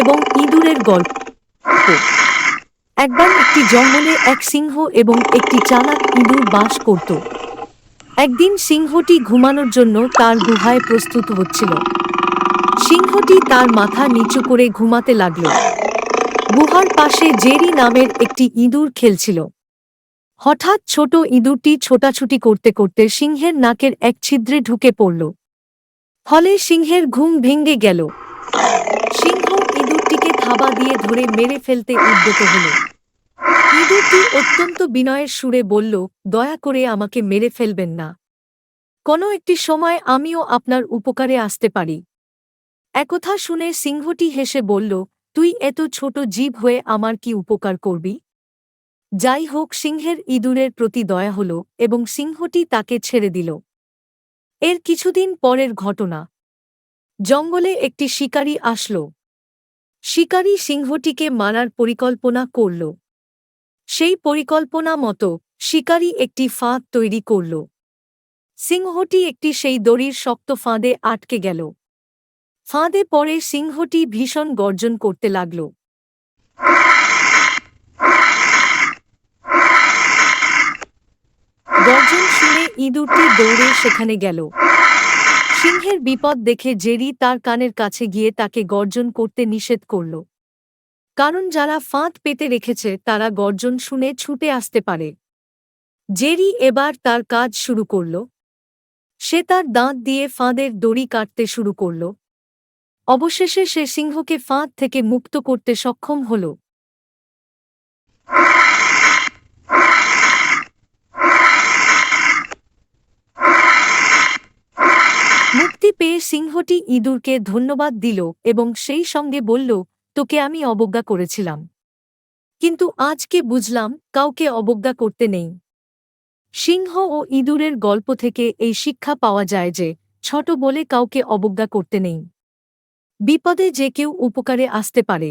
এবং ইঁদুরের গল্প। একবার একটি জঙ্গলে এক সিংহ এবং একটি চালাক ইঁদুর বাস করত। একদিন সিংহটি ঘুমানোর জন্য তার গুহায় প্রস্তুত হচ্ছিল। সিংহটি তার মাথা নিচু করে ঘুমাতে লাগল। গুহার পাশে জেরি নামের একটি ইঁদুর খেলছিল। হঠাৎ ছোট ইঁদুরটি ছোটাছুটি করতে করতে সিংহের নাকের এক ছিদ্রে ঢুকে পড়ল। ফলে সিংহের ঘুম ভেঙে গেল। সিংহ ইঁদুরটিকে থাবা দিয়ে ধরে মেরে ফেলতে উদ্যত হল। ইঁদুরটি অত্যন্ত বিনয়ের সুরে বলল, দয়া করে আমাকে মেরে ফেলবেন না। কোনো একটি সময় আমিও আপনার উপকারে আসতে পারি। একথা শুনে সিংহটি হেসে বলল, তুই এত ছোট জীব হয়ে আমার কি উপকার করবি? যাই হোক, সিংহের ইঁদুরের প্রতি দয়া হল এবং সিংহটি তাকে ছেড়ে দিল। এর কিছুদিন পরের ঘটনা। জঙ্গলে একটি শিকারী আসল। শিকারী সিংহটিকে মারার পরিকল্পনা করল। সেই পরিকল্পনা মতো শিকারী একটি ফাঁদ তৈরি করল। সিংহটি একটি সেই দড়ির শক্ত ফাঁদে আটকে গেল। ফাঁদে পড়ে সিংহটি ভীষণ গর্জন করতে লাগল। গর্জন শুনে ইঁদুরটি দৌড়ে সেখানে গেল। সিংহের বিপদ দেখে জেরি তার কানের কাছে গিয়ে তাকে গর্জন করতে নিষেধ করল। কারণ যারা ফাঁদ পেতে রেখেছে তারা গর্জন শুনে ছুটে আসতে পারে। জেরি এবার তার কাজ শুরু করল। সে তার দাঁত দিয়ে ফাঁদের দড়ি কাটতে শুরু করল। অবশেষে সে সিংহকে ফাঁদ থেকে মুক্ত করতে সক্ষম হল। মুক্তি পেয়ে সিংহটি ইঁদুরকে ধন্যবাদ দিল এবং সেই সঙ্গে বলল, তোকে আমি অবজ্ঞা করেছিলাম, কিন্তু আজকে বুঝলাম কাউকে অবজ্ঞা করতে নেই। সিংহ ও ইঁদুরের গল্প থেকে এই শিক্ষা পাওয়া যায় যে ছোট বলে কাউকে অবজ্ঞা করতে নেই। বিপদে যে কেউ উপকারে আসতে পারে।